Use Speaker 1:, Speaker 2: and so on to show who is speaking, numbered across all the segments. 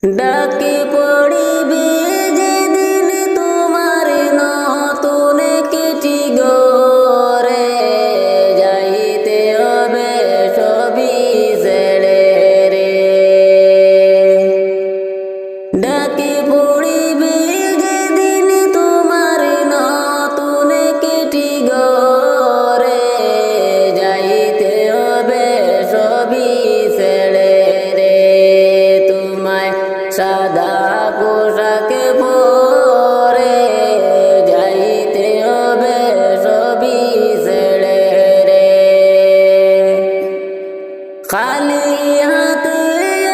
Speaker 1: ডাকে পড়িবে যেদিন তোমার নতুন কেটি গরে যাইতে হবে সবই ছেড়ে রে। ডাকে পড়িবে যেদিন তোমার নতুন কেটি গরে যাইতে হবে সবই ছেড়ে রে। তোমায় সাদা পোশাকে পরে যাইতে হবে সবই ছেড়ে রে। খালি হাতে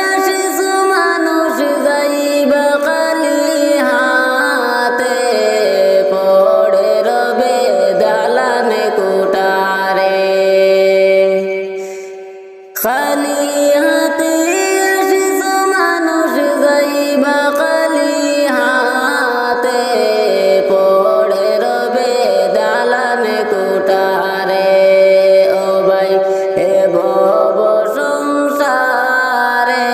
Speaker 1: আসিস মানুষ যাইবা খালি হাতে পড়ে রবে দালানে কোটারে। খালি হাতে আসিস মানুষ যাইবা খালি হাতে পড়ে রবে দালানে কোটারে। ও ভাই এ ভব সংসারে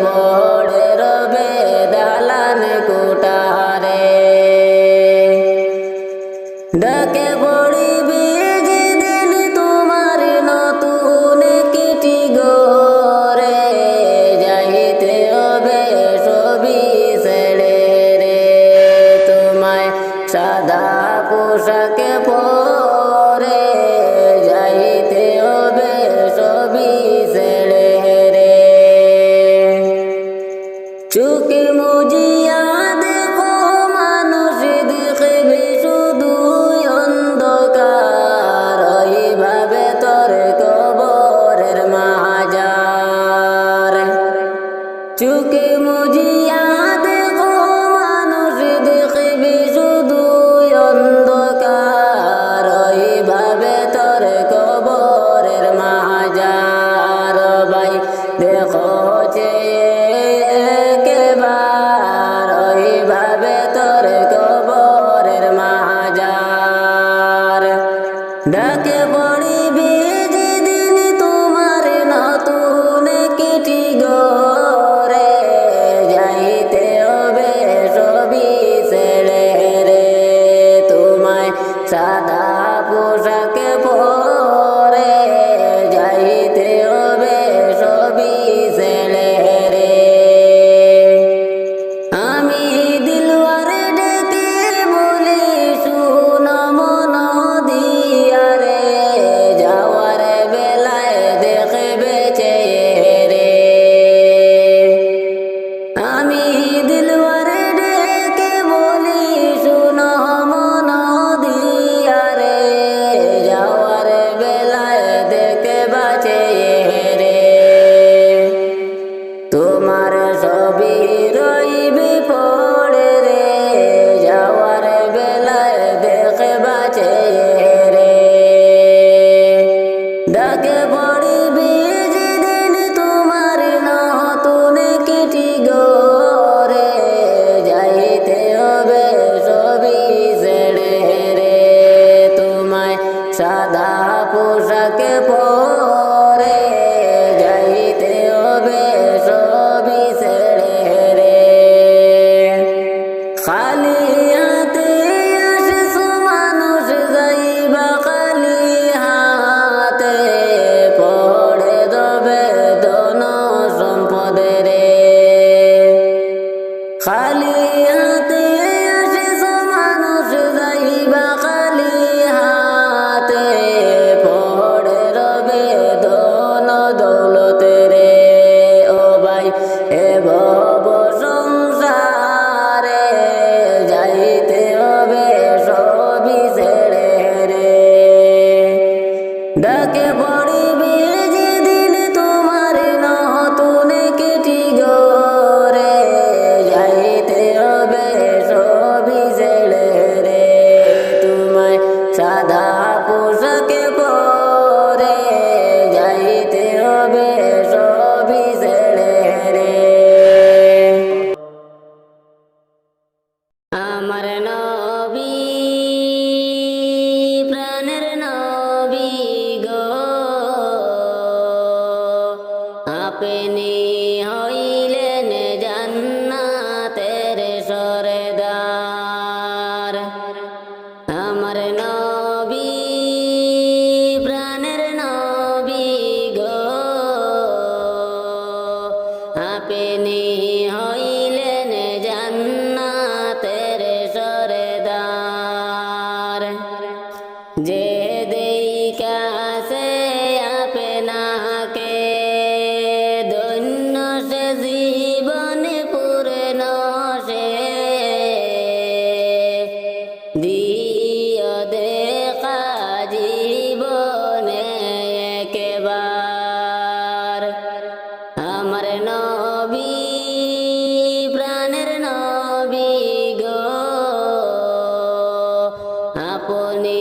Speaker 1: পড়ে রবে দালানে কোটারে। ডাকে পড়িবে যেদিন তোমার নতুন কেটি গরে যাইতে হবে সবই ছেড়ে রে। তোমায় সাদা পোশাকে পরে যাইতে হবে সবই ছেড়ে রে। চোখে মুজিয়া দেখো মানুষ দেখবে শুধু অন্ধকার ওইভাবে তোর কবরের মাজার। চোখে মুজিয়া দেখো মানুষ দেখবে শুধু অন্ধকার ওইভাবে তোর কবরের মাজার। ভাই দেখো একবার ওইভাবে তোর কবরের মাজার। ডাকে পড়িবে যেদিন তোমার নতুন কেটি গরে যাইতে হবে সবই ছেড়ে রে। তোমায় সাদা পোশাকে পরে যাইতে হবে সবই ছেড়ে রে। আমি দিলওয়ারে ডেকে বলি শুন মন দিয়া রে যাওয়ার বেলায় দেখবে চেয়ে রে। আমি দিলওয়ারে ডেকে বলি শুন মন দিয়া রে যাওয়ার বেলায় দেখবা চেয়ে রে। তোমার সবই রইবে পড়ে রে যাওয়ার বেলায় দেখবা চেয়ে রে। ডাকে পড়িবে যেদিন তোমার নতুন কেটি গরে যাইতে হবে সবই ছেড়ে রে। তোমায় সাদা পোশাকে পরে যাইতে হবে সবই ছেড়ে রে। খালি হাতে আসিস মানুষ যাইবা খালি হাতে পড়ে রবে ধন সম্পদে রে। খালি হাতে আসিস মানুষ যাইবা খালি হাতে পড়ে রবে ধন দৌলতে রে। ও ভাই এ ভব সংসারে যাইতে হবে সবই ছেড়ে রে। ডাকে পড়িবে যেদিন তোমার নতুন কেটি গরে যাইতে হবে সবই ছেড়ে রে। তোমায় সাদা পোশাকে পরে যাইতে হবে সবই ছেড়ে রে। আপনি হইলেন জান্নাতের সরদার যে দেইকাছে আপনাকে ধন্য সে জীবন পূর্ণ সে দিয় দেখা জীবনে একবার আমার নবী প্রাণের নবী গো আপনি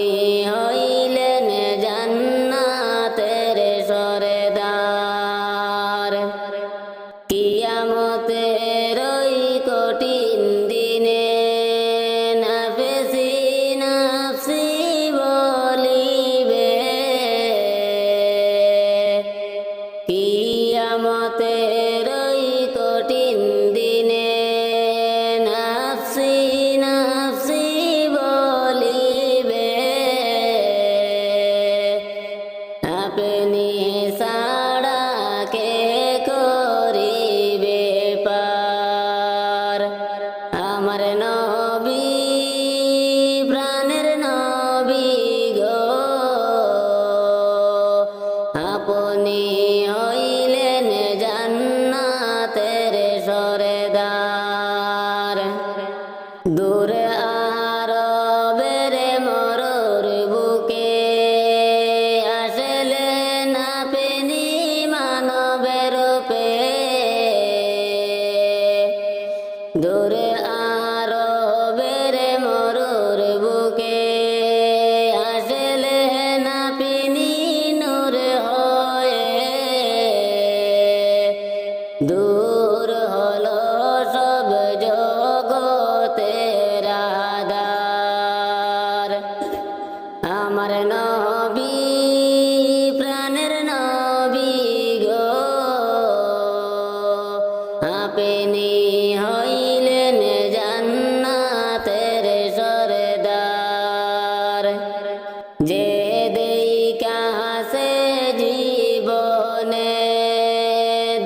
Speaker 1: হইলেন জান্নাতের সরদার কিয়ামতের ওই কঠিন দিনে নাফসি নাফসি বলিবে কিয়ামতের ওই কঠিন দিনে নাফসি নাফসি বলিবে আপনি ছাড়া কে করিবে পার আমার নবী প্রাণের নবী গো আপনি হইলেন জান্নাতের সরদার দূর আরবের মরুর বুকে আসলেন আপনি মানবের রূপে দূর আরবের মরুর বুকে আসলেন আপনি নূর হয়ে দূর হলো সব জগতের আধার আমার নবী প্রাণের নবী গো আপনি হইলেন জান্নাতের সরদার যে দেইকাছে জীবনে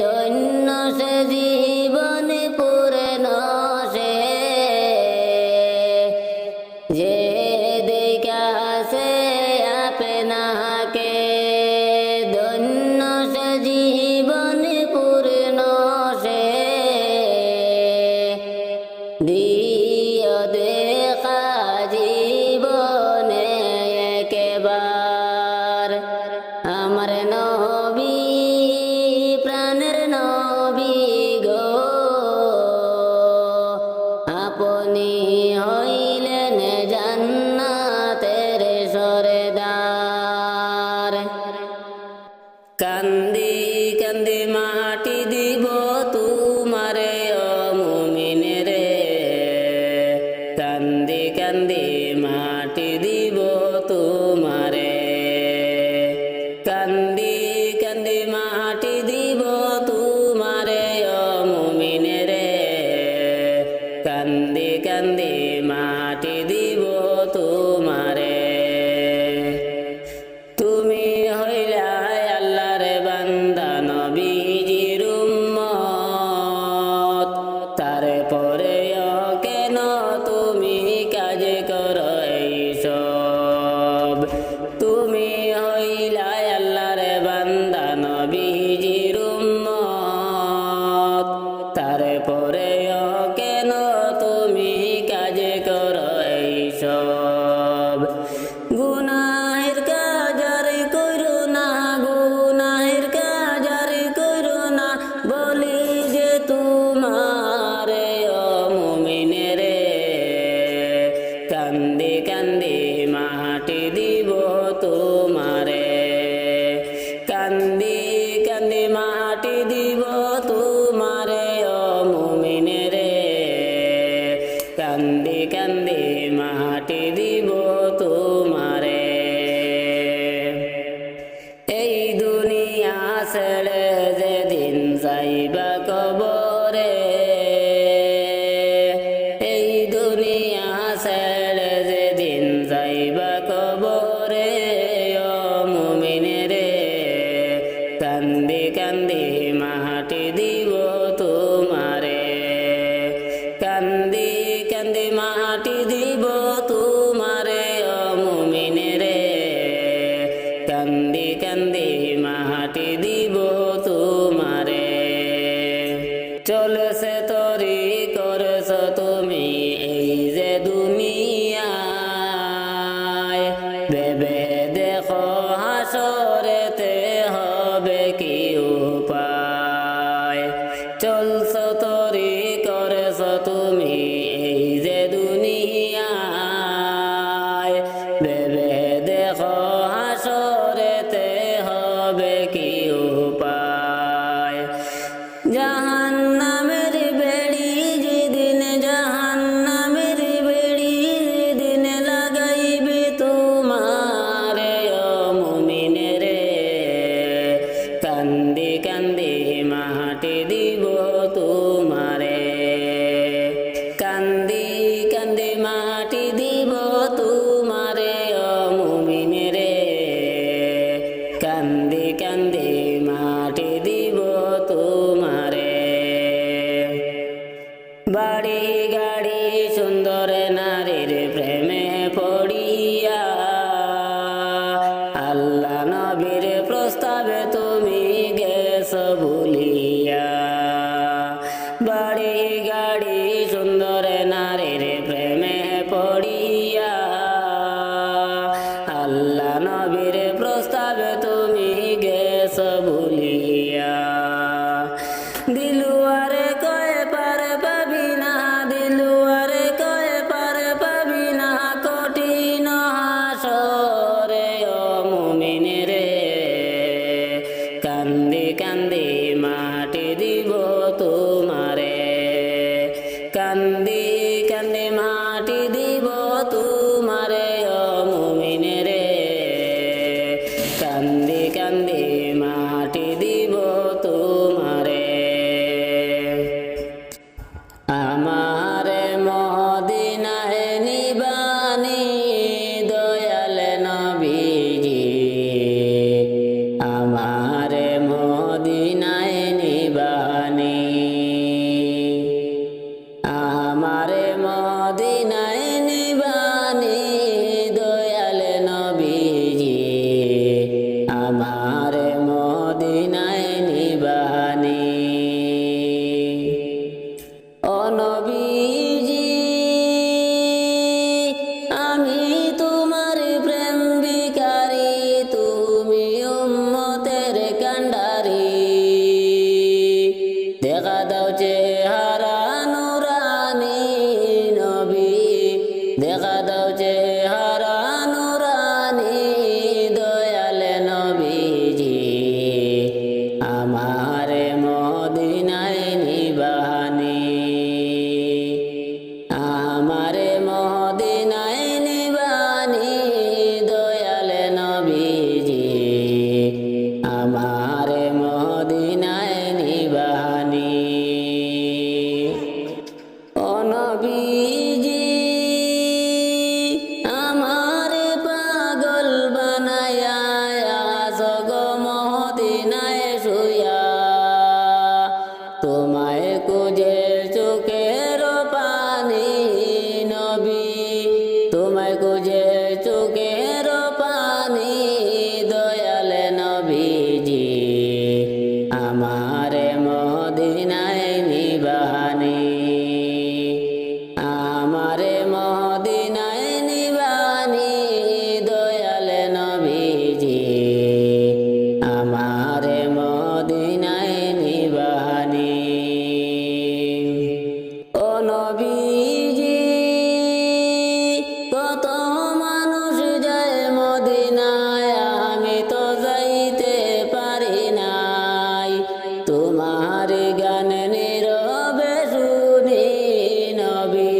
Speaker 1: ধন্য সে জীবন পূর্ণ সে যে দেইকাছে আপনাকে ধন্য সে জীবন পূর্ণ সে দিয় দেখা জীবনে একবার আমার নবী প্রাণের নবী গো আপনি হইলেন জান্নাতের সরদার কান্দি কান্দি মাটি দিব তোমারে ও মুমিন রে কান্দি কান্দি মাটি দিব তোমারে কান্দি কান্দি মাটি দিব তোমারে ও মুমিন রে কান্দি কান্দি মাটি দিব তোমারে তুমি হইলা আল্লাহর বান্দা নবীজির উম্মত তারপরে কেন তুমি কাজ করো এইসব তুমি হইলা আল্লাহর বান্দা নবীজির উম্মত তারপরে কেন তুমি কাজ করো এইসব গুনাহের কাজার করো না গুনাহের কাজার করো না বলি যে তোমারে ও মুমিন রে কান্দি কান্দি মাটি দিব তোমারে কান্দি কান্দি মাটি দিব তোমারে ও মুমিন রে কান্দি কান্দি মাটি দিব তোমারে এই দুনিয়া ছেড়ে যেদিন যাইবা কবরে এই দুনিয়া ছেড়ে যেদিন যাইবা কবরে ও মুমিন রে কান্দি কান্দি মাটি দিব তোমারে চলছে তরি করছ তুমি এই যে দুনিয়ায়, ভেবে দেখো হাসরেতে হবে কি উপায়। চলছ তরি করছ তুমি এই যে দুনিয়ায়, ভেবে দেখো হাসরেতে হবে কি উপায়। জাহান্নামের বেড়ি যেদিন, জাহান্নামের বেড়ি যেদিন লাগাইবে তোমারে ও মুমিনে রে, কান্দি কান্দি মাটি দিব তোমারে, কান্দি কান্দি মাটি দিব তোমারে ও মুমিনে রে, কান্দি কান্দি মাটি দিব তোমারে। বাড়ি গাড়ি সুন্দর নারীর প্রেমে পড়িয়া, আল্লাহ নবীর প্রস্তাবে তুমি গেছ ভুলিয়া। বাড়ি গাড়ি সুন্দর নারীর প্রেমে পড়িয়া, আল্লাহ নবীর প্রস্তাবে তুমি গেছ ভুলিয়া। দিলুয়ারে কয়ে পার পাবি না, দিলুয়ারে কয়ে পার পাবি না, কঠিন হাসরে ও মুমিনে রে, কান্দি কান্দি মাটি দিব তোমারে, কান্দি কান্দি মাটি দিব তোমারে ও মুমিনে রে, কান্দি কান্দি মাটি দিব তোমারে। আমারে মদিনায় নিবানি দয়াল নবীজি, আমারে মদিনায় নিবানি, আমারে মদিনায় নিবানি দয়াল নবীজি, আমারে মদিনায় নিবানি। ও নবীজি আমি তোমার প্রেম ভিখারি, তুমি উম্মতের কান্ডারি, দেখা দাও চেহারা নুরানি নবী, দেখা দাও চেহারা নুরানি দয়াল নবীজি, আমারে মদিনায় নিবানি, আমারে মদিনায় নিবানি দয়াল নবীজি, আমারে মদিনায় নিবানি। ও নবীজি আমার পাগল বানায়া সগ মদিনায় শুয়া, তোমায় খুঁজে চোখের পানি নবী, তোমায় খুঁজে চোখের পানি দয়াল নবীজি, আমারে মদিনায় নিবানি, আমারে মদিনায় নিবানি দয়াল নবীজি, আমারে মদিনায় নিবানি। ও নবীজি কত মানুষ যায় মদিনায়, আমি তো যাইতে পারি নাই, তোমার গান নীরবে শুনি নবী,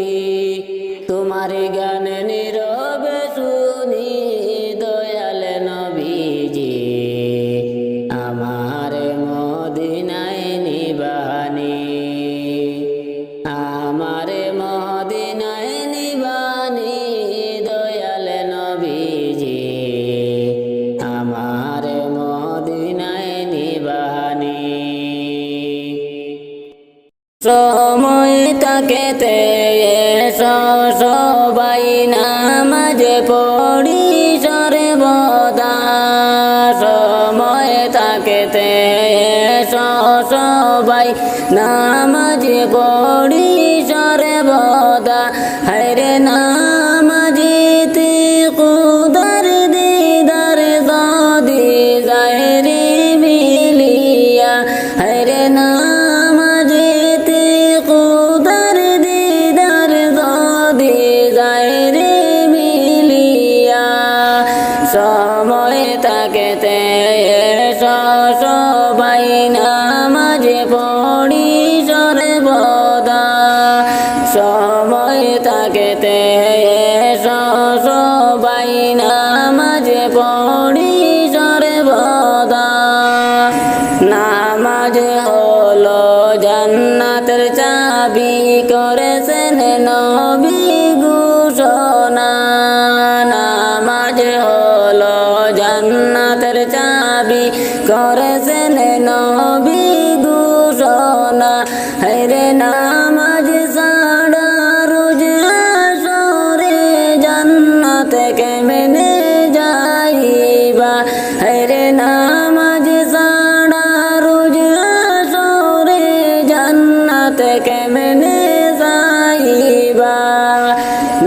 Speaker 1: তোমার গান নীরবে শুনি দয়াল নবীজি, আমারে মদিনায় নিবানি, আমারে মদিনায় নিবানি দয়াল নবীজি, আমারে মদিনায় নিবানি। সময় তাকেতে সবাই নামাজ পড়ি সর্বদা, সময় তাকেতে সবাই নামাজ পড়ি সর্বদা হায়রে নামাজিতে কুদার দিদার যদি যায় রে মিলিয়া হায়রে নামাজিতে কুদার দিদার যদি যায় রে মিলিয়া সময় তাকেতে সবাই নামাজ পড়ি সর্বদা সময় তাকেতে সবাই নামাজ পড়ি সর্বদা নামাজ হলো জান্নাতের চাবি করেছেন নবী ঘোষণা নামাজ হলো জান্নাতের চাবি করেছেন নবী ঘোষণা হায়রে নামাজ ছাড়া রোজ আসরে জান্নাত কেমনে যাইবা হায়রে নামাজ ছাড়া রোজ আসরে জান্নাত কেমনে যাইবা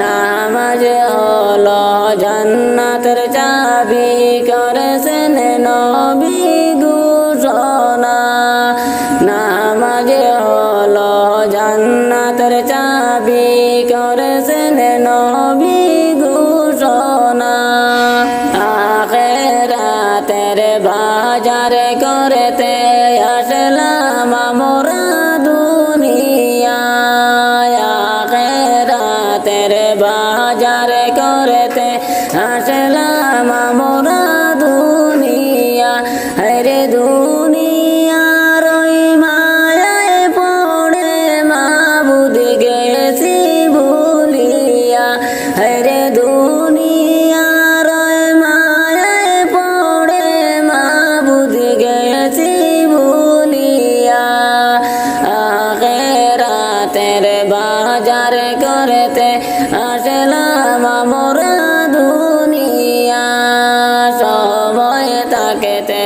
Speaker 1: নামাজ হলো জান্নাতের চাবি করেছেন নবী ঘোষণা নামাজ হলো জান্নাতের চাবি করেছেন নবী ঘোষণা আখিরাতের বাজার করতে আসলাম আমরা দুনিয়ায় আখিরাতের বাজার করতে আসলাম আমরা দুনিয়া হায়রে দুনিয়ার ওই মায়ায় পড়ে মাবুদ গেছি ভুলিয়া হায়রে দুনিয়ার ওই মায়ায় পড়ে মাবুদ গেছি ভুলিয়া আখিরাতের বাজার করতে আসলাম আমরা দুনিয়া সময় তাকেতে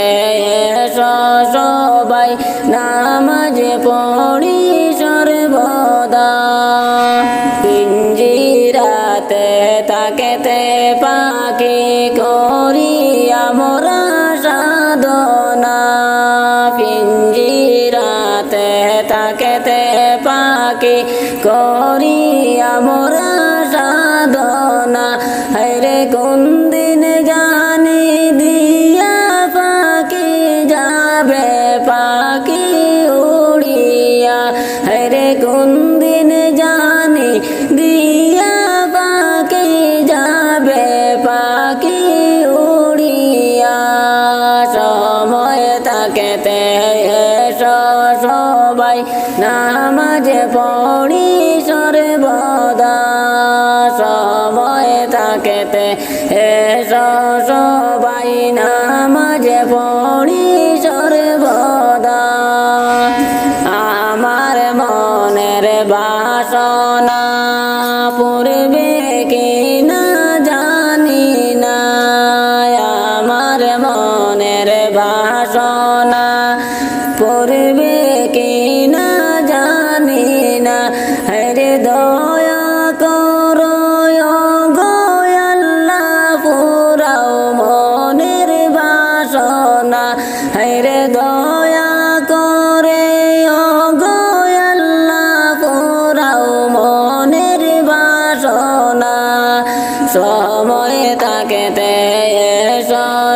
Speaker 1: সবাই নামাজ পড়ি সর্বদা পিঞ্জিরাতে তাকেতে পাখি করি আমরা সাধনা পিঞ্জিরাতে তাকেতে পাখি করি আমরা সাধনা হায়রে কোন দিন জানি দিয়া পাখি যাবে পাখি উড়িয়া হায়রে কোন দিন জানি দিয়া পাখি যাবে পাখি উড়িয়া সময় তাকেতে সবাই নামাজ পড়ি সর্বদা সময় তাকেতে সবাই নামাজ পড়ি সর্বদা আমার মনের বাসনা পূর্বে কি না জানি না আমার মনের বাসনা পূর্বে কি না জানি না হরে দয়া করো গো আল্লাহ পুরাও মনের বাসনা হরে দয়া করে গো আল্লাহ পুরাও মনের বাসনা সময় তাকেতে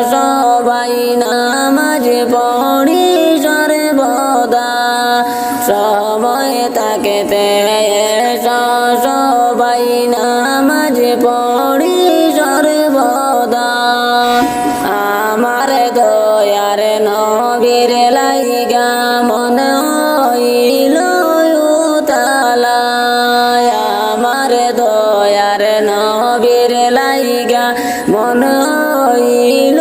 Speaker 1: সবাই নামাজ পড়ি সর্বদা সময় তাকেতে সবাই নামাজ পড়ি সর্বদা আমার দয়ার নবীর লাইগা মন হইল উতালা আমার দয়ার নবীর লাইগা মন হইল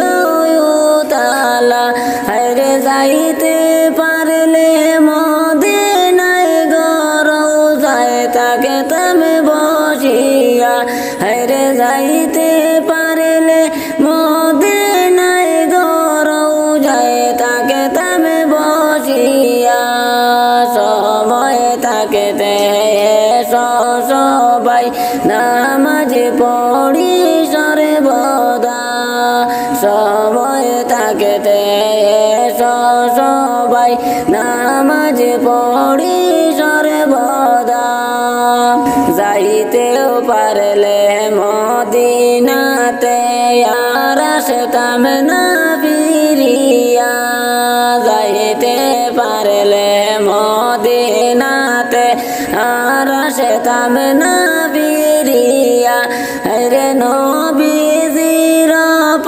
Speaker 1: উতালা হরে যাইতে পারলে মদিনায় গো রওজায় তাকে তুমি বসিয়া হরে থাকেতে এসো সবাই নামাজ পড়ি সর্বদা সময় থাকেতে এসো সবাই নামাজ পড়ি সর্বদা যাইতেও পারলে মদিনাতে আর আসতাম না ফিরিয়া যাইতে পারলে মদিনাতে আর আসতাম না ফিরিয়া রে নবীজির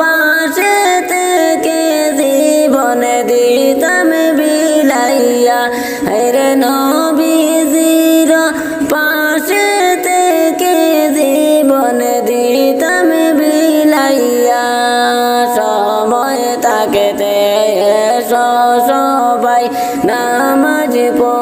Speaker 1: পাশে থেকে জীবন দিতাম বিলাইয়া রে নবীজির পাশে থেকে জীবন দিতাম বিলাইয়া সময় থাকতে এসো সবাই নামাজ পড়ি